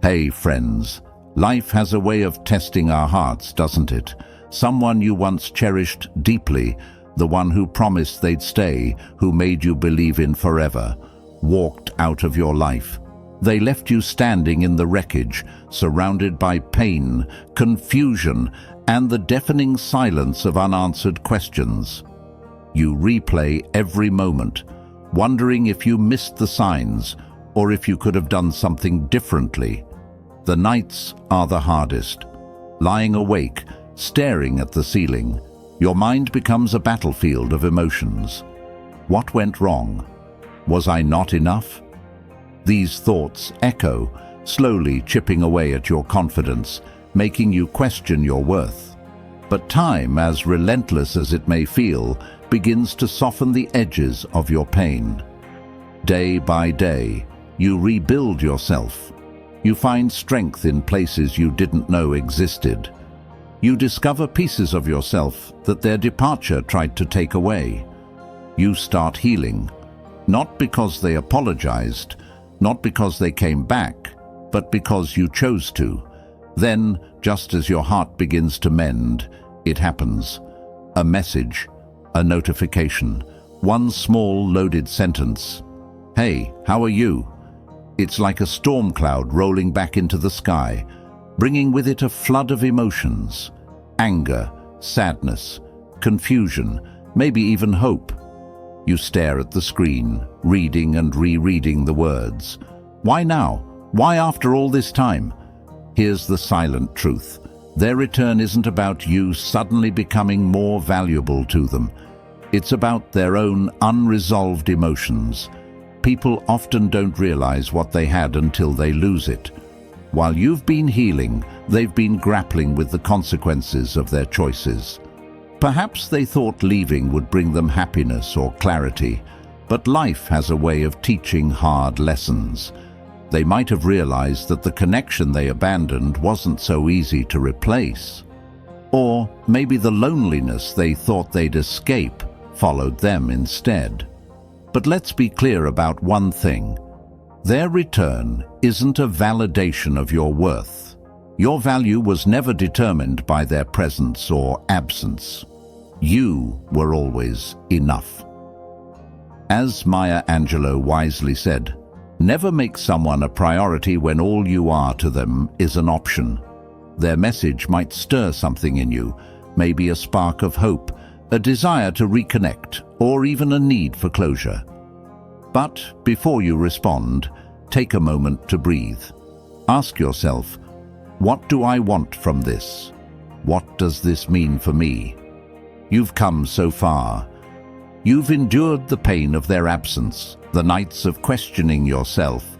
Hey friends, life has a way of testing our hearts, doesn't it? Someone you once cherished deeply, the one who promised they'd stay, who made you believe in forever, walked out of your life. They left you standing in the wreckage, surrounded by pain, confusion, and the deafening silence of unanswered questions. You replay every moment, wondering if you missed the signs or if you could have done something differently. The nights are the hardest. Lying awake, staring at the ceiling, your mind becomes a battlefield of emotions. What went wrong? Was I not enough? These thoughts echo, slowly chipping away at your confidence, making you question your worth. But time, as relentless as it may feel, begins to soften the edges of your pain. Day by day, you rebuild yourself. You find strength in places you didn't know existed. You discover pieces of yourself that their departure tried to take away. You start healing, not because they apologized, not because they came back, but because you chose to. Then, just as your heart begins to mend, it happens. A message, a notification, one small loaded sentence. Hey, how are you? It's like a storm cloud rolling back into the sky, bringing with it a flood of emotions. Anger, sadness, confusion, maybe even hope. You stare at the screen, reading and rereading the words. Why now? Why after all this time? Here's the silent truth. Their return isn't about you suddenly becoming more valuable to them. It's about their own unresolved emotions. People often don't realize what they had until they lose it. While you've been healing, they've been grappling with the consequences of their choices. Perhaps they thought leaving would bring them happiness or clarity, but life has a way of teaching hard lessons. They might have realized that the connection they abandoned wasn't so easy to replace. Or maybe the loneliness they thought they'd escape followed them instead. But let's be clear about one thing. Their return isn't a validation of your worth. Your value was never determined by their presence or absence. You were always enough. As Maya Angelou wisely said, never make someone a priority when all you are to them is an option. Their message might stir something in you, maybe a spark of hope, a desire to reconnect, or even a need for closure. But before you respond, take a moment to breathe. Ask yourself, what do I want from this? What does this mean for me? You've come so far. You've endured the pain of their absence, the nights of questioning yourself,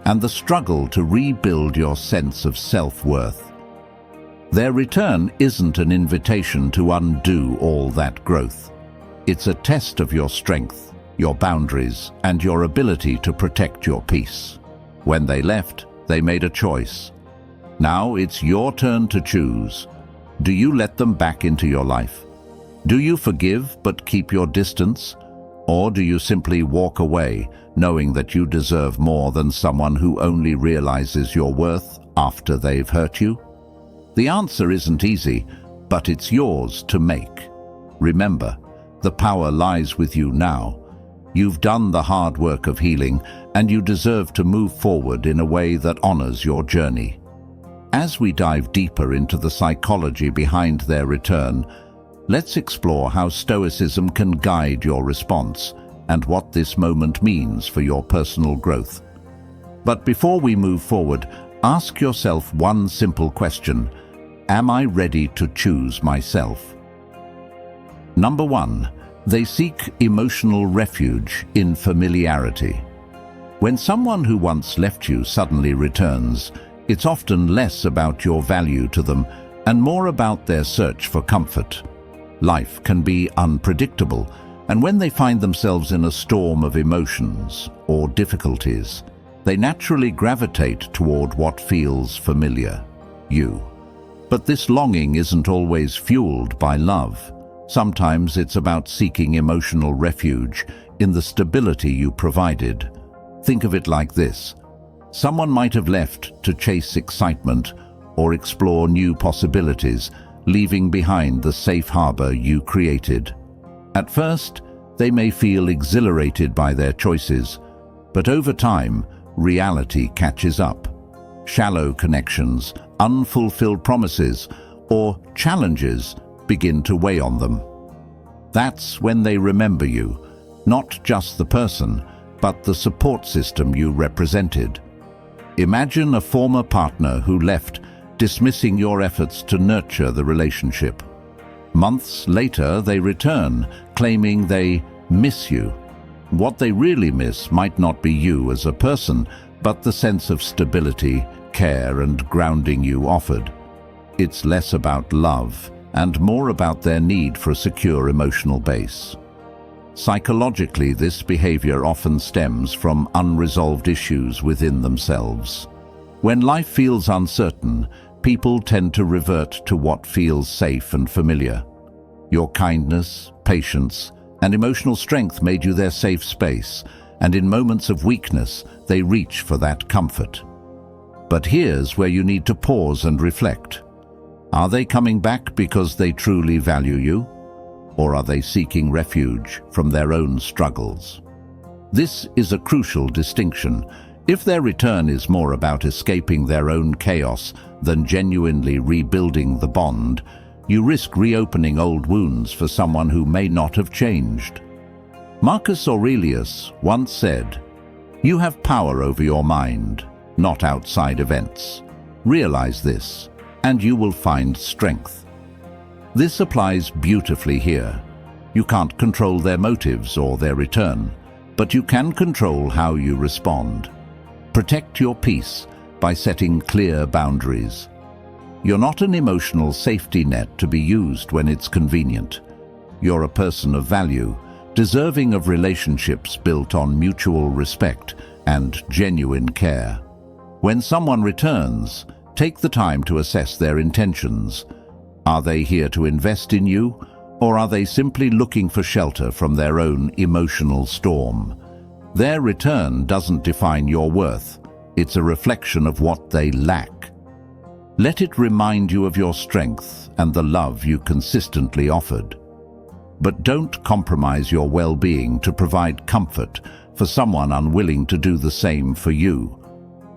and the struggle to rebuild your sense of self-worth. Their return isn't an invitation to undo all that growth. It's a test of your strength, your boundaries, and your ability to protect your peace. When they left, they made a choice. Now it's your turn to choose. Do you let them back into your life? Do you forgive but keep your distance? Or do you simply walk away, knowing that you deserve more than someone who only realizes your worth after they've hurt you? The answer isn't easy, but it's yours to make. Remember, the power lies with you now. You've done the hard work of healing, and you deserve to move forward in a way that honors your journey. As we dive deeper into the psychology behind their return, let's explore how Stoicism can guide your response and what this moment means for your personal growth. But before we move forward, ask yourself one simple question. Am I ready to choose myself? Number 1. They seek emotional refuge in familiarity. When someone who once left you suddenly returns, it's often less about your value to them and more about their search for comfort. Life can be unpredictable, and when they find themselves in a storm of emotions or difficulties, they naturally gravitate toward what feels familiar, you. But this longing isn't always fueled by love. Sometimes it's about seeking emotional refuge in the stability you provided. Think of it like this. Someone might have left to chase excitement or explore new possibilities, leaving behind the safe harbor you created. At first, they may feel exhilarated by their choices, but over time, reality catches up. Shallow connections, unfulfilled promises, or challenges begin to weigh on them. That's when they remember you, not just the person, but the support system you represented. Imagine a former partner who left, dismissing your efforts to nurture the relationship. Months later, they return, claiming they miss you. What they really miss might not be you as a person, but the sense of stability, care, and grounding you offered. It's less about love and more about their need for a secure emotional base. Psychologically, this behavior often stems from unresolved issues within themselves. When life feels uncertain, people tend to revert to what feels safe and familiar. Your kindness, patience, and emotional strength made you their safe space, and in moments of weakness, they reach for that comfort. But here's where you need to pause and reflect. Are they coming back because they truly value you? Or are they seeking refuge from their own struggles? This is a crucial distinction. If their return is more about escaping their own chaos than genuinely rebuilding the bond, you risk reopening old wounds for someone who may not have changed. Marcus Aurelius once said, "You have power over your mind, not outside events. Realize this, and you will find strength." This applies beautifully here. You can't control their motives or their return, but you can control how you respond. Protect your peace by setting clear boundaries. You're not an emotional safety net to be used when it's convenient. You're a person of value, deserving of relationships built on mutual respect and genuine care. When someone returns, take the time to assess their intentions. Are they here to invest in you, or are they simply looking for shelter from their own emotional storm? Their return doesn't define your worth. It's a reflection of what they lack. Let it remind you of your strength and the love you consistently offered. But don't compromise your well-being to provide comfort for someone unwilling to do the same for you.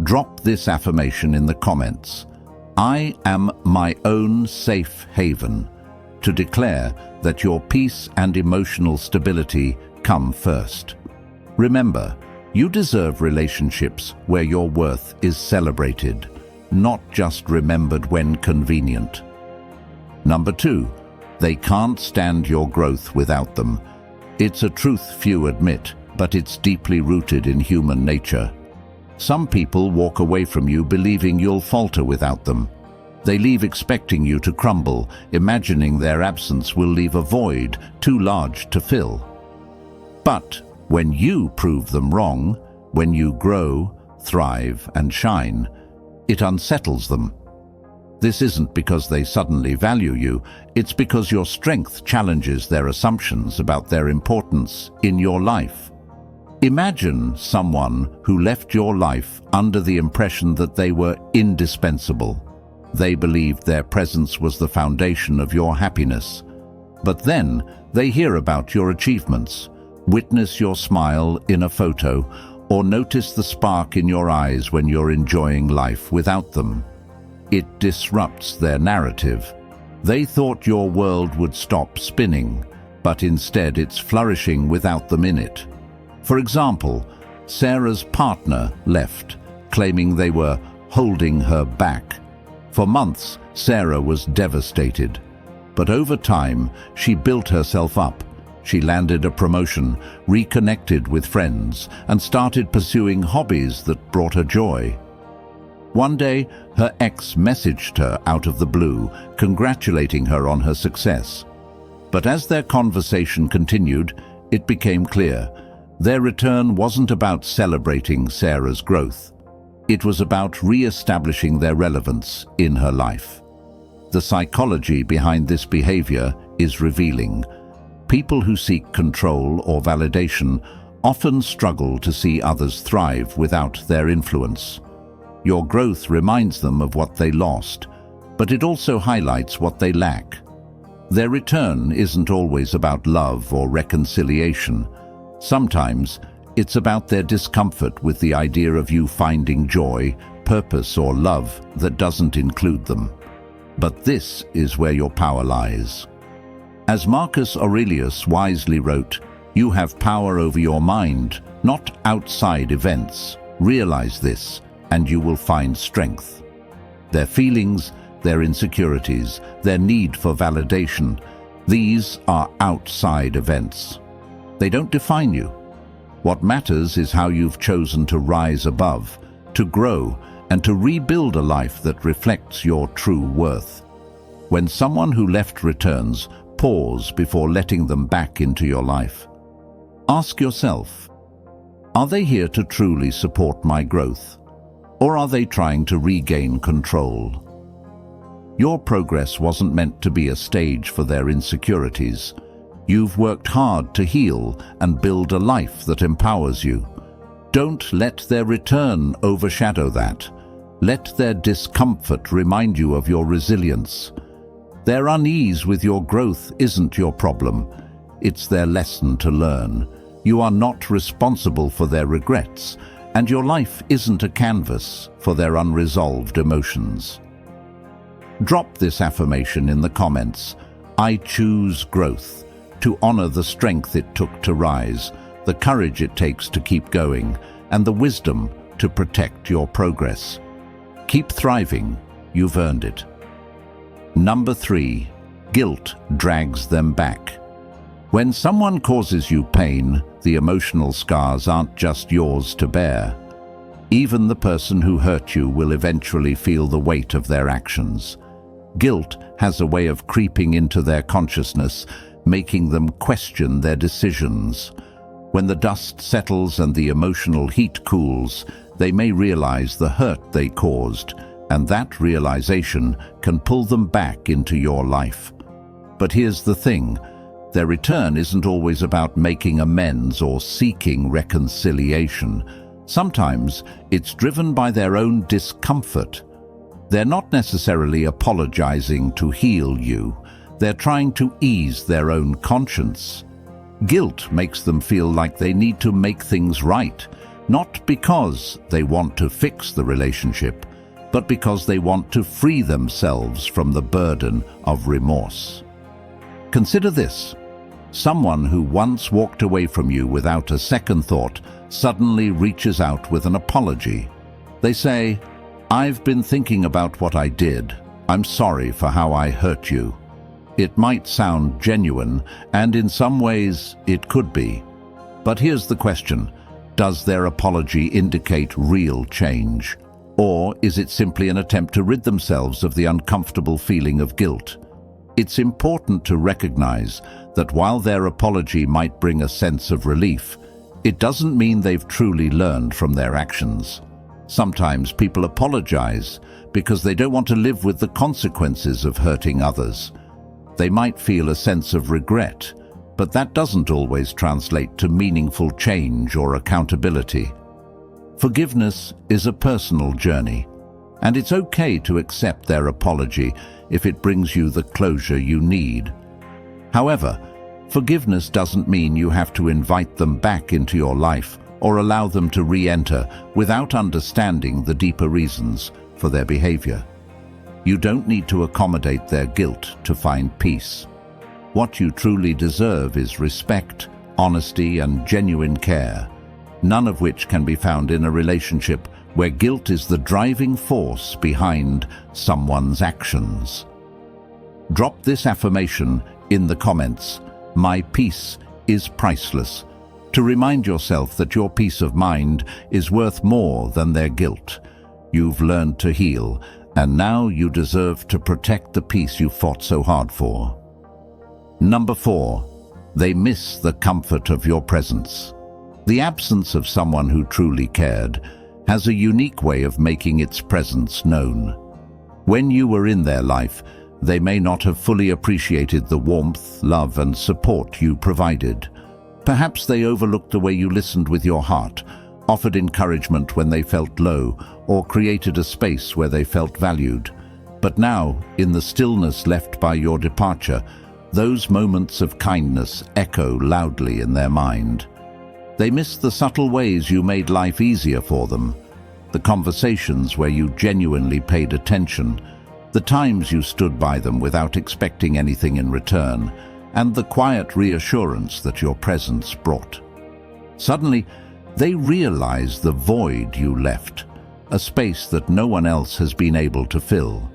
Drop this affirmation in the comments. I am my own safe haven, to declare that your peace and emotional stability come first. Remember, you deserve relationships where your worth is celebrated, not just remembered when convenient. Number 2, they can't stand your growth without them. It's a truth few admit, but it's deeply rooted in human nature. Some people walk away from you believing you'll falter without them. They leave expecting you to crumble, imagining their absence will leave a void too large to fill. But when you prove them wrong, when you grow, thrive, and shine, it unsettles them. This isn't because they suddenly value you, it's because your strength challenges their assumptions about their importance in your life. Imagine someone who left your life under the impression that they were indispensable. They believed their presence was the foundation of your happiness. But then they hear about your achievements, witness your smile in a photo, or notice the spark in your eyes when you're enjoying life without them. It disrupts their narrative. They thought your world would stop spinning, but instead it's flourishing without them in it. For example, Sarah's partner left, claiming they were holding her back. For months, Sarah was devastated. But over time, she built herself up. She landed a promotion, reconnected with friends, and started pursuing hobbies that brought her joy. One day, her ex messaged her out of the blue, congratulating her on her success. But as their conversation continued, it became clear their return wasn't about celebrating Sarah's growth. It was about re-establishing their relevance in her life. The psychology behind this behavior is revealing. People who seek control or validation often struggle to see others thrive without their influence. Your growth reminds them of what they lost, but it also highlights what they lack. Their return isn't always about love or reconciliation. Sometimes it's about their discomfort with the idea of you finding joy, purpose, or love that doesn't include them. But this is where your power lies. As Marcus Aurelius wisely wrote, "You have power over your mind, not outside events. Realize this, and you will find strength." Their feelings, their insecurities, their need for validation, these are outside events. They don't define you. What matters is how you've chosen to rise above, to grow, and to rebuild a life that reflects your true worth. When someone who left returns, pause before letting them back into your life. Ask yourself, are they here to truly support my growth? Or are they trying to regain control? Your progress wasn't meant to be a stage for their insecurities. You've worked hard to heal and build a life that empowers you. Don't let their return overshadow that. Let their discomfort remind you of your resilience. Their unease with your growth isn't your problem. It's their lesson to learn. You are not responsible for their regrets, and your life isn't a canvas for their unresolved emotions. Drop this affirmation in the comments. I choose growth, to honor the strength it took to rise, the courage it takes to keep going, and the wisdom to protect your progress. Keep thriving, you've earned it. Number 3, guilt drags them back. When someone causes you pain, the emotional scars aren't just yours to bear. Even the person who hurt you will eventually feel the weight of their actions. Guilt has a way of creeping into their consciousness, making them question their decisions. When the dust settles and the emotional heat cools, they may realize the hurt they caused, and that realization can pull them back into your life. But here's the thing, their return isn't always about making amends or seeking reconciliation. Sometimes it's driven by their own discomfort. They're not necessarily apologizing to heal you. They're trying to ease their own conscience. Guilt makes them feel like they need to make things right, not because they want to fix the relationship, but because they want to free themselves from the burden of remorse. Consider this. Someone who once walked away from you without a second thought suddenly reaches out with an apology. They say, "I've been thinking about what I did. I'm sorry for how I hurt you." It might sound genuine, and in some ways it could be. But here's the question. Does their apology indicate real change? Or is it simply an attempt to rid themselves of the uncomfortable feeling of guilt? It's important to recognize that while their apology might bring a sense of relief, it doesn't mean they've truly learned from their actions. Sometimes people apologize because they don't want to live with the consequences of hurting others. They might feel a sense of regret, but that doesn't always translate to meaningful change or accountability. Forgiveness is a personal journey, and it's okay to accept their apology if it brings you the closure you need. However, forgiveness doesn't mean you have to invite them back into your life or allow them to re-enter without understanding the deeper reasons for their behavior. You don't need to accommodate their guilt to find peace. What you truly deserve is respect, honesty, and genuine care, none of which can be found in a relationship where guilt is the driving force behind someone's actions. Drop this affirmation in the comments. My peace is priceless. To remind yourself that your peace of mind is worth more than their guilt. You've learned to heal, and now you deserve to protect the peace you fought so hard for. Number 4, they miss the comfort of your presence. The absence of someone who truly cared has a unique way of making its presence known. When you were in their life, they may not have fully appreciated the warmth, love, and support you provided. Perhaps they overlooked the way you listened with your heart, offered encouragement when they felt low, or created a space where they felt valued. But now, in the stillness left by your departure, those moments of kindness echo loudly in their mind. They miss the subtle ways you made life easier for them, the conversations where you genuinely paid attention, the times you stood by them without expecting anything in return, and the quiet reassurance that your presence brought. Suddenly, they realize the void you left, a space that no one else has been able to fill.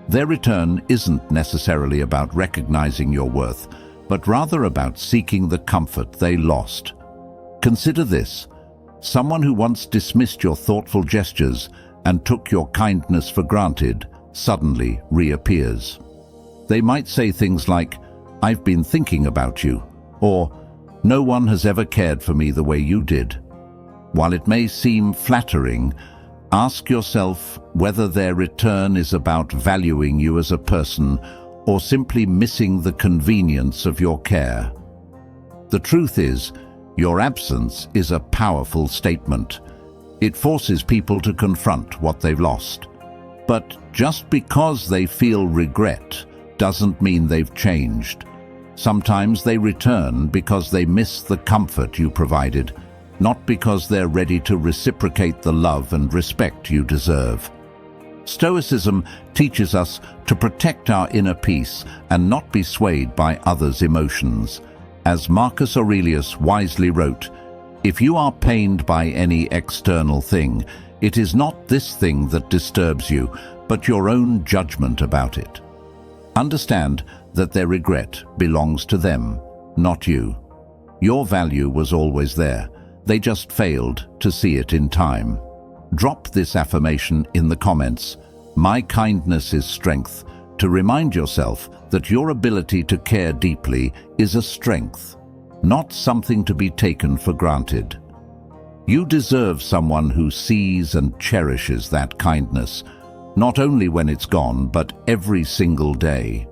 Their return isn't necessarily about recognizing your worth, but rather about seeking the comfort they lost. Consider this: someone who once dismissed your thoughtful gestures and took your kindness for granted suddenly reappears. They might say things like, "I've been thinking about you," or "No one has ever cared for me the way you did." While it may seem flattering, ask yourself whether their return is about valuing you as a person or simply missing the convenience of your care. The truth is, your absence is a powerful statement. It forces people to confront what they've lost. But just because they feel regret doesn't mean they've changed. Sometimes they return because they miss the comfort you provided, not because they're ready to reciprocate the love and respect you deserve. Stoicism teaches us to protect our inner peace and not be swayed by others' emotions. As Marcus Aurelius wisely wrote, "If you are pained by any external thing, it is not this thing that disturbs you, but your own judgment about it." Understand that their regret belongs to them, not you. Your value was always there. They just failed to see it in time. Drop this affirmation in the comments, "My kindness is strength," to remind yourself that your ability to care deeply is a strength, not something to be taken for granted. You deserve someone who sees and cherishes that kindness, not only when it's gone, but every single day.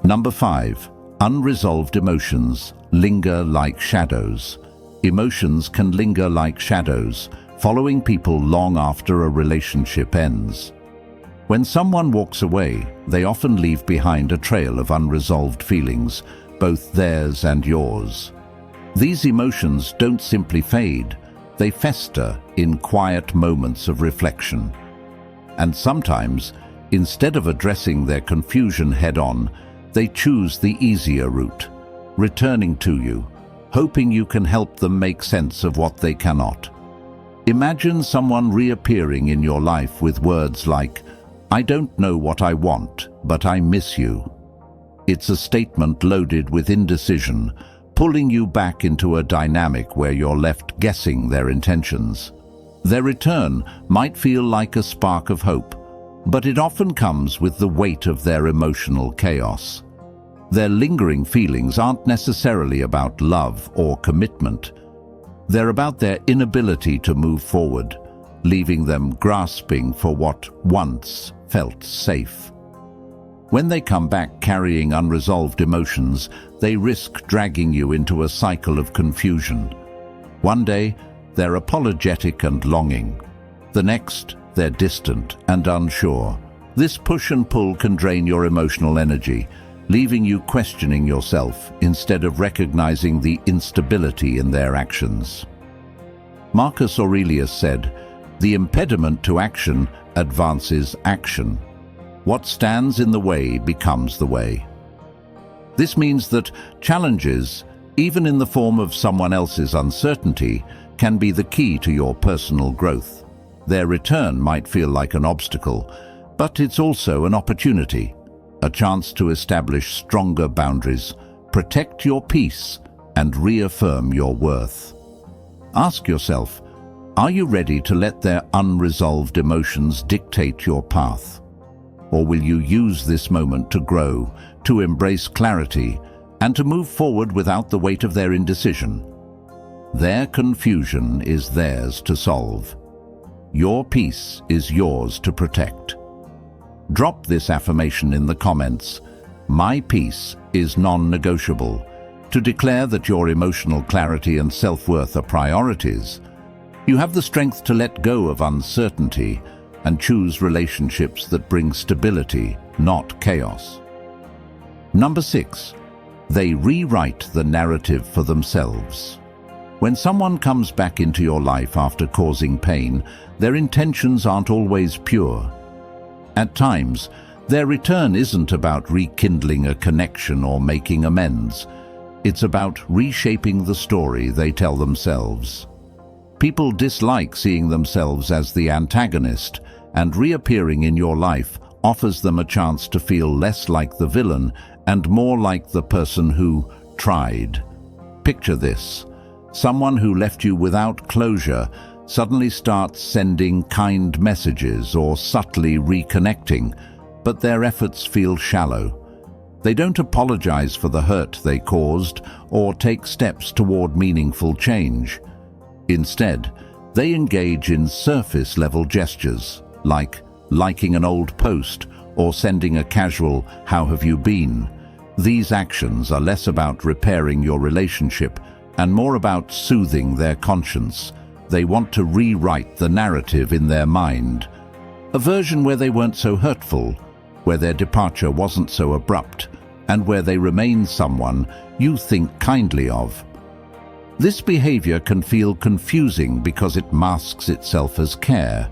Number 5. Unresolved emotions linger like shadows. Emotions can linger like shadows, following people long after a relationship ends. When someone walks away, they often leave behind a trail of unresolved feelings, both theirs and yours. These emotions don't simply fade, they fester in quiet moments of reflection. And sometimes, instead of addressing their confusion head-on, they choose the easier route, returning to you, hoping you can help them make sense of what they cannot. Imagine someone reappearing in your life with words like, "I don't know what I want, but I miss you." It's a statement loaded with indecision, pulling you back into a dynamic where you're left guessing their intentions. Their return might feel like a spark of hope, but it often comes with the weight of their emotional chaos. Their lingering feelings aren't necessarily about love or commitment. They're about their inability to move forward, leaving them grasping for what once felt safe. When they come back carrying unresolved emotions, they risk dragging you into a cycle of confusion. One day, they're apologetic and longing. The next, they're distant and unsure. This push and pull can drain your emotional energy, leaving you questioning yourself instead of recognizing the instability in their actions. Marcus Aurelius said, "The impediment to action advances action. What stands in the way becomes the way." This means that challenges, even in the form of someone else's uncertainty, can be the key to your personal growth. Their return might feel like an obstacle, but it's also an opportunity, a chance to establish stronger boundaries, protect your peace, and reaffirm your worth. Ask yourself, are you ready to let their unresolved emotions dictate your path? Or will you use this moment to grow, to embrace clarity, and to move forward without the weight of their indecision? Their confusion is theirs to solve. Your peace is yours to protect. Drop this affirmation in the comments. "My peace is non-negotiable," to declare that your emotional clarity and self-worth are priorities. You have the strength to let go of uncertainty and choose relationships that bring stability, not chaos. Number 6. They rewrite the narrative for themselves. When someone comes back into your life after causing pain, their intentions aren't always pure. At times, their return isn't about rekindling a connection or making amends. It's about reshaping the story they tell themselves. People dislike seeing themselves as the antagonist, and reappearing in your life offers them a chance to feel less like the villain and more like the person who tried. Picture this. Someone who left you without closure suddenly starts sending kind messages or subtly reconnecting, but their efforts feel shallow. They don't apologize for the hurt they caused or take steps toward meaningful change. Instead, they engage in surface-level gestures, like liking an old post or sending a casual "How have you been?" These actions are less about repairing your relationship and more about soothing their conscience. They want to rewrite the narrative in their mind. A version where they weren't so hurtful, where their departure wasn't so abrupt, and where they remain someone you think kindly of. This behavior can feel confusing because it masks itself as care.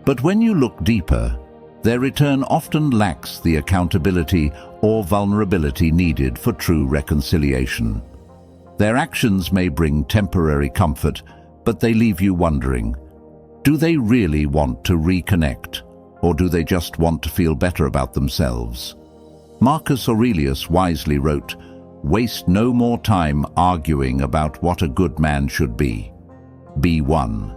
But when you look deeper, their return often lacks the accountability or vulnerability needed for true reconciliation. Their actions may bring temporary comfort, but they leave you wondering, do they really want to reconnect, or do they just want to feel better about themselves? Marcus Aurelius wisely wrote, "Waste no more time arguing about what a good man should be. Be one."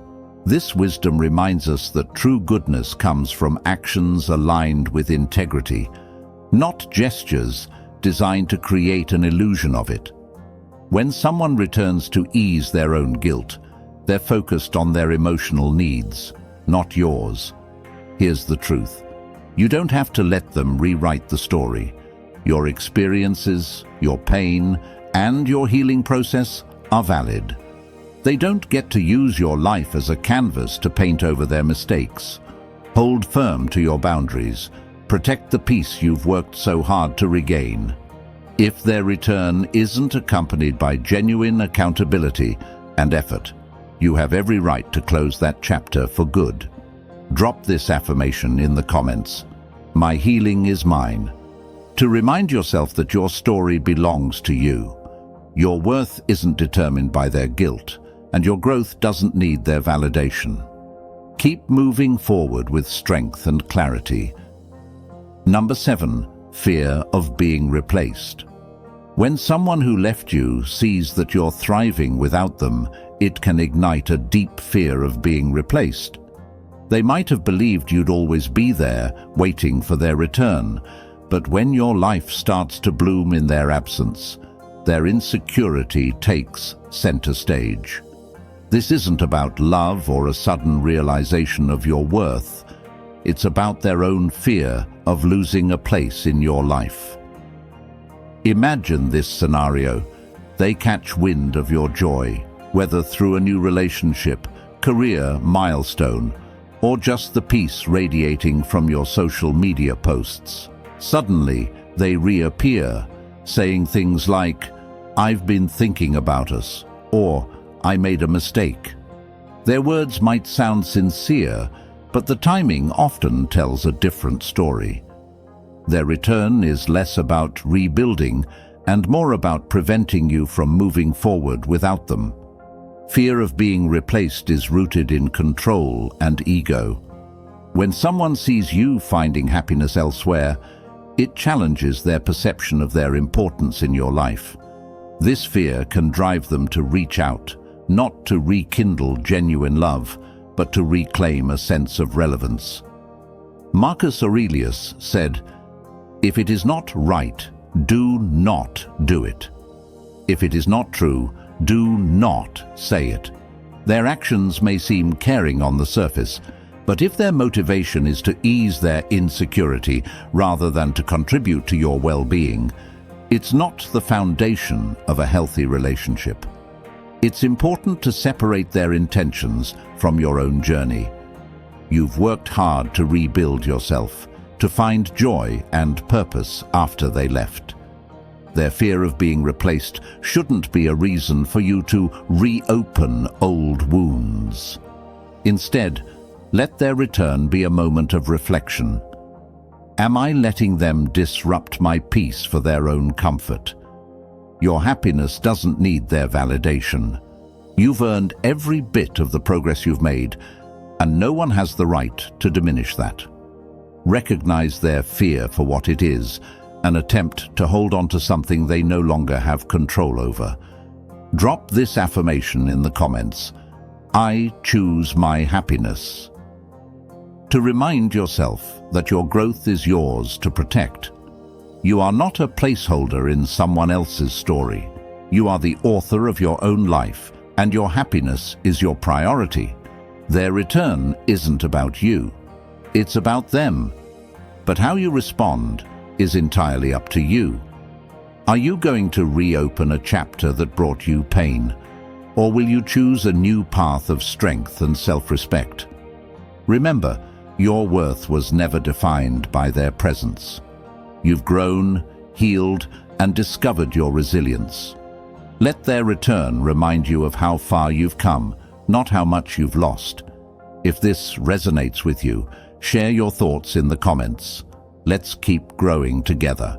This wisdom reminds us that true goodness comes from actions aligned with integrity, not gestures designed to create an illusion of it. When someone returns to ease their own guilt, they're focused on their emotional needs, not yours. Here's the truth. You don't have to let them rewrite the story. Your experiences, your pain, and your healing process are valid. They don't get to use your life as a canvas to paint over their mistakes. Hold firm to your boundaries. Protect the peace you've worked so hard to regain. If their return isn't accompanied by genuine accountability and effort, you have every right to close that chapter for good. Drop this affirmation in the comments. My healing is mine. To remind yourself that your story belongs to you. Your worth isn't determined by their guilt, and your growth doesn't need their validation. Keep moving forward with strength and clarity. Number 7. Fear of being replaced. When someone who left you sees that you're thriving without them, it can ignite a deep fear of being replaced. They might have believed you'd always be there, waiting for their return, but when your life starts to bloom in their absence, their insecurity takes center stage. This isn't about love or a sudden realization of your worth. It's about their own fear of losing a place in your life. Imagine this scenario. They catch wind of your joy, whether through a new relationship, career milestone, or just the peace radiating from your social media posts. Suddenly, they reappear, saying things like, "I've been thinking about us," or "I made a mistake." Their words might sound sincere, but the timing often tells a different story. Their return is less about rebuilding and more about preventing you from moving forward without them. Fear of being replaced is rooted in control and ego. When someone sees you finding happiness elsewhere, it challenges their perception of their importance in your life. This fear can drive them to reach out, not to rekindle genuine love, but to reclaim a sense of relevance. Marcus Aurelius said, "If it is not right, do not do it. If it is not true, do not say it." Their actions may seem caring on the surface, but if their motivation is to ease their insecurity rather than to contribute to your well-being, It's not the foundation of a healthy relationship. It's important to separate their intentions from your own journey. You've worked hard to rebuild yourself, to find joy and purpose after they left. Their fear of being replaced shouldn't be a reason for you to reopen old wounds. Instead, let their return be a moment of reflection. Am I letting them disrupt my peace for their own comfort? Your happiness doesn't need their validation. You've earned every bit of the progress you've made, and no one has the right to diminish that. Recognize their fear for what it is, an attempt to hold on to something they no longer have control over. Drop this affirmation in the comments: I choose my happiness. To remind yourself that your growth is yours to protect. You are not a placeholder in someone else's story. You are the author of your own life, and your happiness is your priority. Their return isn't about you. It's about them. But how you respond is entirely up to you. Are you going to reopen a chapter that brought you pain? Or will you choose a new path of strength and self-respect? Remember, your worth was never defined by their presence. You've grown, healed, and discovered your resilience. Let their return remind you of how far you've come, not how much you've lost. If this resonates with you, share your thoughts in the comments. Let's keep growing together.